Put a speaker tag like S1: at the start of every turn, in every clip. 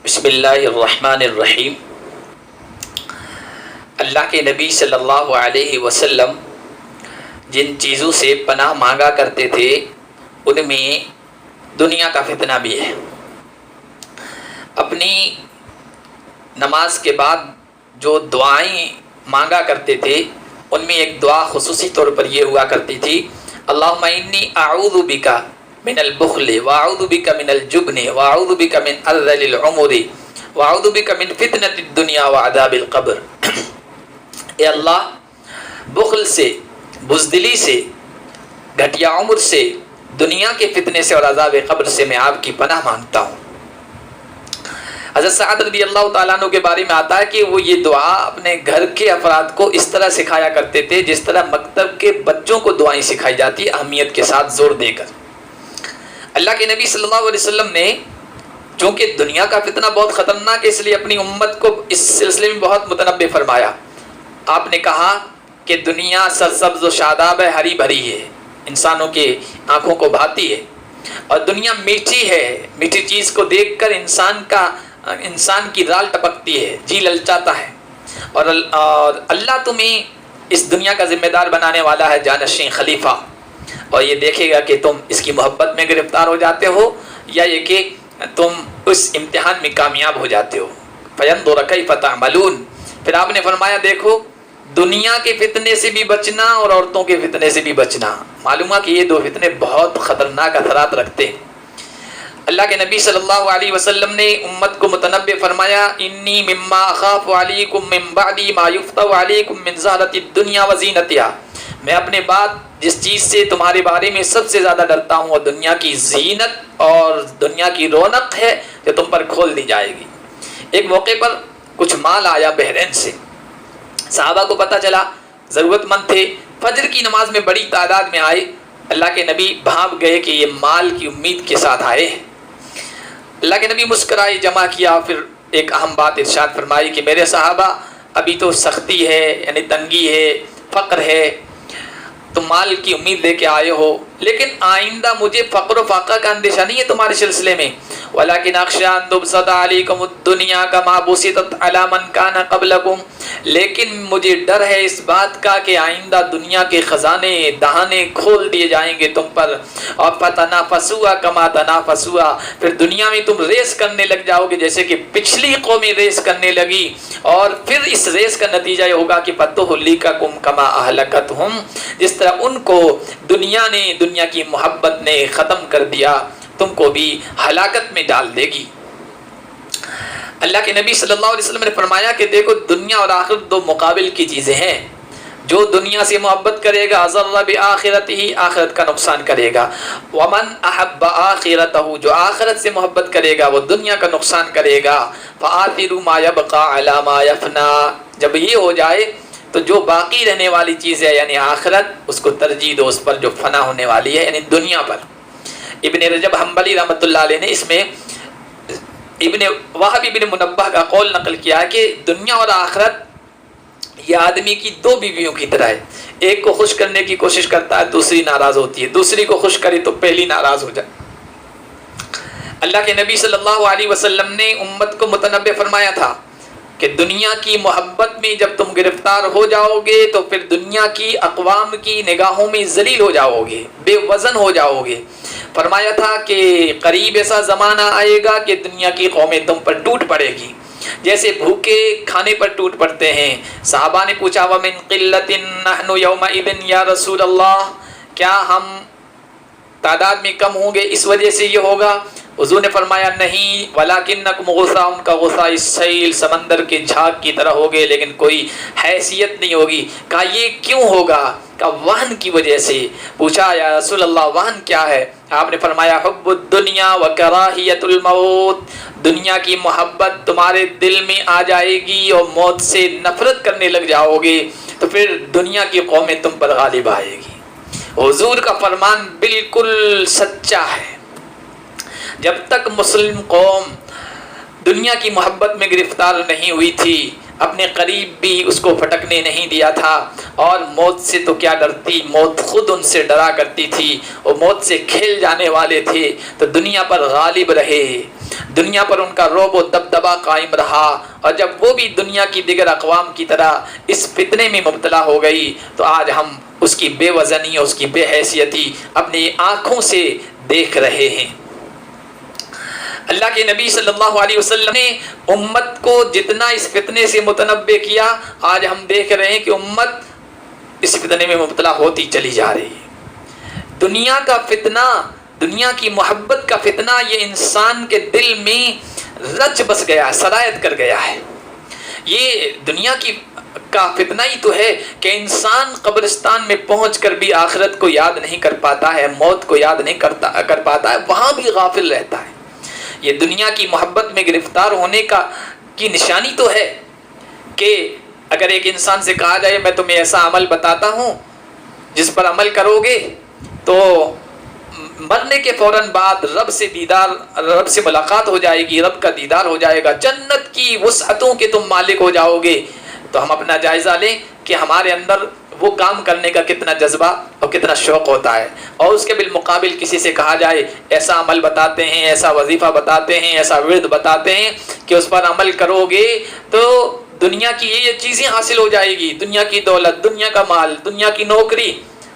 S1: بسم اللہ الرحمن الرحیم۔ اللہ کے نبی صلی اللہ علیہ وسلم جن چیزوں سے پناہ مانگا کرتے تھے ان میں دنیا کا فتنہ بھی ہے۔ اپنی نماز کے بعد جو دعائیں مانگا کرتے تھے ان میں ایک دعا خصوصی طور پر یہ ہوا کرتی تھی، اللہم انی اعوذ بک من البخل واعوذ بک من الجبن واعوذ بک من ارذل العمر واعوذ بک من فتنۃ الدنیا وعذاب القبر۔ اے اللہ، بخل سے، بزدلی سے، گھٹیا عمر سے، دنیا کے فتنے سے اور عذاب قبر سے میں آپ کی پناہ مانگتا ہوں۔ حضرت سعد رضی اللہ تعالیٰ عنہ کے بارے میں آتا ہے کہ وہ یہ دعا اپنے گھر کے افراد کو اس طرح سکھایا کرتے تھے جس طرح مکتب کے بچوں کو دعائیں سکھائی جاتی، اہمیت کے ساتھ زور دے کر۔ اللہ کے نبی صلی اللہ علیہ وسلم نے چونکہ دنیا کا فتنہ بہت خطرناک ہے، اس لیے اپنی امت کو اس سلسلے میں بہت متنبہ فرمایا۔ آپ نے کہا کہ دنیا سرسبز و شاداب ہے، ہری بھری ہے، انسانوں کے آنکھوں کو بھاتی ہے، اور دنیا میٹھی ہے، میٹھی چیز کو دیکھ کر انسان کی رال ٹپکتی ہے، جی للچاتا ہے، اور اللہ تمہیں اس دنیا کا ذمہ دار بنانے والا ہے، جانشین خلیفہ، اور یہ دیکھے گا کہ تم اس کی محبت میں گرفتار ہو جاتے ہو یا یہ کہ تم اس امتحان میں کامیاب ہو جاتے ہو۔ فَيَنْظُرَ كَيْفَ تَعْمَلُونَ۔ پھر آپ نے فرمایا دیکھو، دنیا کے فتنے سے بھی بچنا اور عورتوں کے فتنے سے بھی بچنا۔ معلوم ہے کہ یہ دو فتنے بہت خطرناک اثرات رکھتے ہیں۔ اللہ کے نبی صلی اللہ علیہ وسلم نے امت کو متنبہ فرمایا، انی مما اخاف علیکم من بعدی ما یفتح علیکم من زہرۃ الدنیا وزینتها۔ میں اپنے بعد جس چیز سے تمہارے بارے میں سب سے زیادہ ڈرتا ہوں وہ دنیا کی زینت اور دنیا کی رونق ہے جو تم پر کھول دی جائے گی۔ ایک موقع پر کچھ مال آیا بحرین سے، صحابہ کو پتہ چلا، ضرورت مند تھے، فجر کی نماز میں بڑی تعداد میں آئے۔ اللہ کے نبی بھانپ گئے کہ یہ مال کی امید کے ساتھ آئے۔ اللہ کے نبی مسکرائے، جمع کیا، پھر ایک اہم بات ارشاد فرمائی کہ میرے صحابہ، ابھی تو سختی ہے، یعنی تنگی ہے، فقر ہے، تم مال کی امید لے کے آئے ہو، لیکن آئندہ مجھے فقر و فاقہ کا اندیشہ نہیں ہے تمہارے سلسلے میں، وَلَكِنْ أَخْشَىٰ أَن تُبْسَطَ عَلَيْكُمُ الدُّنْيَا كَمَا بُسِطَتْ عَلَىٰ مَنْ كَانَ قَبْلَكُمْ۔ لیکن مجھے ڈر ہے اس بات کا کہ آئندہ دنیا کے خزانے دہانے کھول دیے جائیں گے تم پر، اور فَتَنَافَسُوا كَمَا تَنَافَسُوا، پھر دنیا میں تم ریس کرنے لگ جاؤ گے جیسے کہ پچھلی قومیں ریس کرنے لگی، اور پھر اس ریس کا نتیجہ یہ ہوگا کہ فَتُهْلِكَكُمْ كَمَا أَهْلَكَتْهُمْ، جس طرح ان کو دنیا کی محبت نے ختم کر دیا، تم کو بھی ہلاکت میں ڈال دے گی۔ اللہ کے نبی صلی اللہ علیہ وسلم نے فرمایا کہ دیکھو، دنیا اور آخرت دو مقابل کی چیزیں ہیں۔ جو دنیا سے محبت کرے گا ضر بآخرتہ، آخرت کا نقصان کرے گا، ومن احب آخرتہ، جو آخرت سے محبت کرے گا وہ دنیا کا نقصان کرے گا۔ فآثروا ما يبقى على ما يفنى، جب یہ ہو جائے تو جو باقی رہنے والی چیز ہے یعنی آخرت، اس کو ترجیح دو اس پر جو فنا ہونے والی ہے، یعنی دنیا پر۔ ابن رجب حنبلی رحمۃ اللہ علیہ نے اس میں ابن وہب ابن منبہ کا قول نقل کیا کہ دنیا اور آخرت یہ آدمی کی دو بیویوں کی طرح ہے، ایک کو خوش کرنے کی کوشش کرتا ہے، دوسری ناراض ہوتی ہے، دوسری کو خوش کرے تو پہلی ناراض ہو جائے۔ اللہ کے نبی صلی اللہ علیہ وسلم نے امت کو متنبہ فرمایا تھا کہ دنیا کی محبت میں جب تم گرفتار ہو جاؤ گے تو پھر دنیا کی اقوام کی نگاہوں میں ذلیل ہو جاؤ گے، بے وزن ہو جاؤ گے۔ فرمایا تھا کہ قریب ایسا زمانہ آئے گا کہ دنیا کی قومیں تم پر ٹوٹ پڑے گی جیسے بھوکے کھانے پر ٹوٹ پڑتے ہیں۔ صحابہ نے پوچھا وَمِن قِلَّةٍ نَحْنُ يَوْمَئِذٍ یا رسول اللہ، کیا ہم تعداد میں کم ہوں گے اس وجہ سے یہ ہوگا؟ حضور نے فرمایا نہیں، وَلَكِنَّكُمْ غُثَاءٌ كَغُثَاءِ السَّيْلِ، سمندر کے جھاگ کی طرح ہوگے لیکن کوئی حیثیت نہیں ہوگی۔ کہا یہ کیوں ہوگا؟ کہا وہن کی وجہ سے۔ پوچھا یا رسول اللہ وہن کیا ہے؟ آپ نے فرمایا حب الدنیا وکراہیت الموت، دنیا کی محبت تمہارے دل میں آ جائے گی اور موت سے نفرت کرنے لگ جاؤ گے تو پھر دنیا کی قومیں تم پر غالب آئے گی۔ حضور کا فرمان بالکل سچا ہے۔ جب تک مسلم قوم دنیا کی محبت میں گرفتار نہیں ہوئی تھی، اپنے قریب بھی اس کو پھٹکنے نہیں دیا تھا، اور موت سے تو کیا ڈرتی، موت خود ان سے ڈرا کرتی تھی، وہ موت سے کھیل جانے والے تھے، تو دنیا پر غالب رہے۔ دنیا پر ان کا رعب و دبدبا قائم رہا، اور جب وہ بھی دنیا کی دیگر اقوام کی طرح اس فتنے میں مبتلا ہو گئی تو آج ہم اس کی بے وزنی اور اس کی بے حیثیتی اپنی آنکھوں سے دیکھ رہے ہیں۔ اللہ کے نبی صلی اللہ علیہ وسلم نے امت کو جتنا اس فتنے سے متنبع کیا، آج ہم دیکھ رہے ہیں کہ امت اس فتنے میں مبتلا ہوتی چلی جا رہی ہے۔ دنیا کا فتنہ، دنیا کی محبت کا فتنہ یہ انسان کے دل میں رچ بس گیا ہے، سرایت کر گیا ہے۔ یہ دنیا کا فتنہ ہی تو ہے کہ انسان قبرستان میں پہنچ کر بھی آخرت کو یاد نہیں کر پاتا ہے، موت کو یاد نہیں کر پاتا ہے، وہاں بھی غافل رہتا ہے۔ یہ دنیا کی محبت میں گرفتار ہونے کی نشانی تو ہے کہ اگر ایک انسان سے کہا جائے میں تمہیں ایسا عمل بتاتا ہوں جس پر عمل کرو گے تو مرنے کے فوراً بعد رب سے ملاقات ہو جائے گی، رب کا دیدار ہو جائے گا، جنت کی وسعتوں کے تم مالک ہو جاؤ گے، تو ہم اپنا جائزہ لیں کہ ہمارے اندر وہ کام کرنے کا کتنا جذبہ اور کتنا شوق ہوتا ہے۔ اور اس کے بالمقابل کسی سے کہا جائے ایسا عمل بتاتے ہیں، ایسا وظیفہ بتاتے ہیں، ایسا ورد بتاتے ہیں کہ اس پر عمل کرو گے تو دنیا کی یہ چیزیں حاصل ہو جائے گی، دنیا کی دولت، دنیا کا مال، دنیا کی نوکری،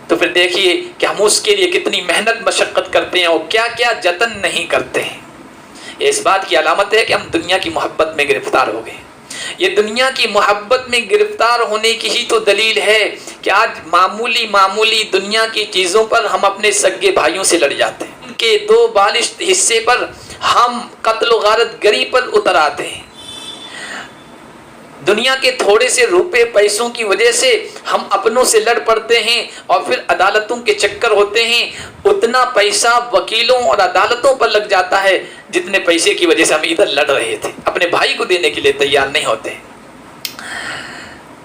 S1: تو پھر دیکھیے کہ ہم اس کے لیے کتنی محنت مشقت کرتے ہیں اور کیا کیا جتن نہیں کرتے ہیں۔ یہ اس بات کی علامت ہے کہ ہم دنیا کی محبت میں گرفتار ہو گئے۔ یہ دنیا کی محبت میں گرفتار ہونے کی ہی تو دلیل ہے کہ آج معمولی دنیا کی چیزوں پر ہم اپنے سگے بھائیوں سے لڑ جاتے ہیں، ان کے 2 بالشت حصے پر ہم قتل و غارت گری پر اتر آتے ہیں۔ دنیا کے تھوڑے سے روپے پیسوں کی وجہ سے ہم اپنوں سے لڑ پڑتے ہیں اور پھر عدالتوں کے چکر ہوتے ہیں۔ اتنا پیسہ وکیلوں اور عدالتوں پر لگ جاتا ہے جتنے پیسے کی وجہ سے ہم ادھر لڑ رہے تھے، اپنے بھائی کو دینے کے لیے تیار نہیں ہوتے۔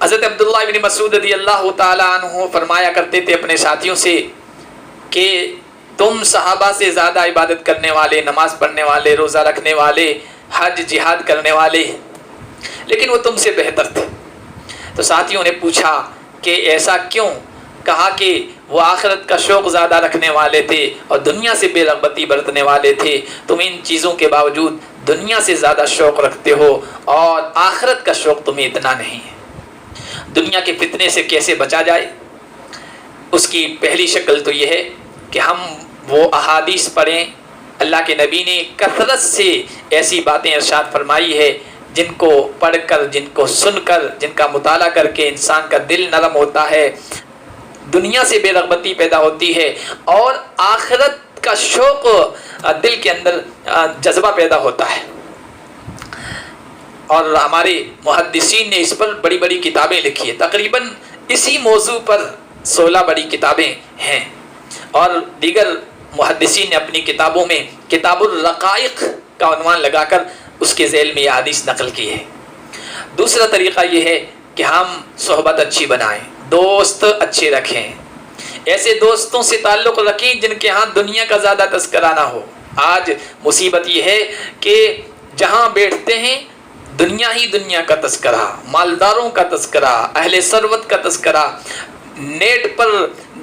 S1: حضرت عبداللہ بن مسعود رضی اللہ تعالی عنہ فرمایا کرتے تھے اپنے ساتھیوں سے کہ تم صحابہ سے زیادہ عبادت کرنے والے، نماز پڑھنے والے، روزہ رکھنے والے، حج جہاد کرنے والے، لیکن وہ تم سے بہتر تھے۔ تو ساتھیوں نے پوچھا کہ ایسا کیوں؟ کہا کہ وہ آخرت کا شوق زیادہ رکھنے والے تھے اور دنیا سے بے رغبتی برتنے والے تھے، تم ان چیزوں کے باوجود دنیا سے زیادہ شوق رکھتے ہو اور آخرت کا شوق تمہیں اتنا نہیں ہے۔ دنیا کے فتنے سے کیسے بچا جائے؟ اس کی پہلی شکل تو یہ ہے کہ ہم وہ احادیث پڑھیں۔ اللہ کے نبی نے کثرت سے ایسی باتیں ارشاد فرمائی ہے جن کو پڑھ کر، جن کو سن کر، جن کا مطالعہ کر کے انسان کا دل نرم ہوتا ہے، دنیا سے بے رغبتی پیدا ہوتی ہے اور آخرت کا شوق دل کے اندر جذبہ پیدا ہوتا ہے۔ اور ہمارے محدثین نے اس پر بڑی بڑی کتابیں لکھی ہیں، تقریباً اسی موضوع پر 16 بڑی کتابیں ہیں، اور دیگر محدثین نے اپنی کتابوں میں کتاب الرقائق کا عنوان لگا کر اس کے ذیل میں یہ حدیث نقل کی ہے۔ دوسرا طریقہ یہ ہے کہ ہم صحبت اچھی بنائیں، دوست اچھے رکھیں، ایسے دوستوں سے تعلق رکھیں جن کے ہاں دنیا کا زیادہ تذکرہ نہ ہو۔ آج مصیبت یہ ہے کہ جہاں بیٹھتے ہیں دنیا ہی دنیا کا تذکرہ، مالداروں کا تذکرہ، اہل ثروت کا تذکرہ، نیٹ پر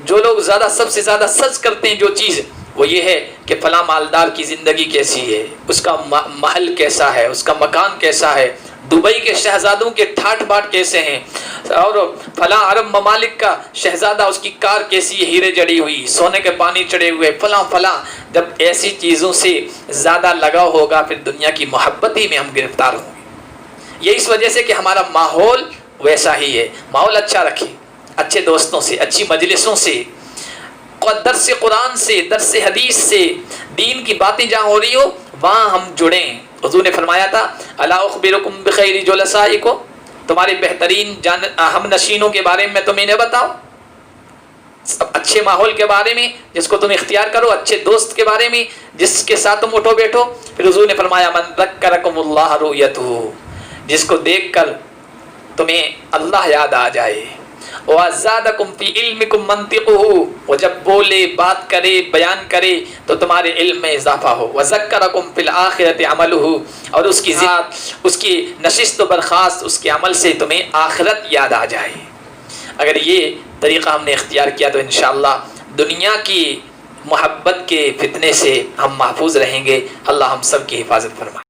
S1: جو لوگ سب سے زیادہ سرچ کرتے ہیں جو چیز، وہ یہ ہے کہ فلاں مالدار کی زندگی کیسی ہے، اس کا محل کیسا ہے، اس کا مکان کیسا ہے، دبئی کے شہزادوں کے ٹھاٹ باٹ کیسے ہیں، اور فلاں عرب ممالک کا شہزادہ اس کی کار کیسی ہے، ہیرے جڑی ہوئی، سونے کے پانی چڑھے ہوئے، فلاں۔ جب ایسی چیزوں سے زیادہ لگاؤ ہوگا پھر دنیا کی محبت ہی میں ہم گرفتار ہوں گے۔ یہ اس وجہ سے کہ ہمارا ماحول ویسا ہی ہے۔ ماحول اچھا رکھیں، اچھے دوستوں سے، اچھی مجلسوں سے، درس قرآن سے، درس حدیث سے، دین کی باتیں جہاں ہو رہی ہو وہاں ہم جڑیں۔ حضور نے فرمایا تھا الا اخبرکم بخیر جلسائکم، تمہارے بہترین ہم نشینوں کے بارے میں تمہیں نہ بتاؤ، اچھے ماحول کے بارے میں جس کو تم اختیار کرو، اچھے دوست کے بارے میں جس کے ساتھ تم اٹھو بیٹھو۔ پھر حضور نے فرمایا من ذکرکم اللہ رؤیتہ، جس کو دیکھ کر تمہیں اللہ یاد آ جائے، وَزَادَكُمْ فِي عِلْمِكُمْ مَنْطِقُهُ، وہ جب بولے، بات کرے، بیان کرے تو تمہارے علم میں اضافہ ہو، وَذَكَّرَكُمْ فِي الْآخِرَةِ عَمَلُهُ، اور اس کی ذات، اس کی نشست و برخاست، اس کے عمل سے تمہیں آخرت یاد آ جائے۔ اگر یہ طریقہ ہم نے اختیار کیا تو انشاءاللہ دنیا کی محبت کے فتنے سے ہم محفوظ رہیں گے۔ اللہ ہم سب کی حفاظت فرمائے۔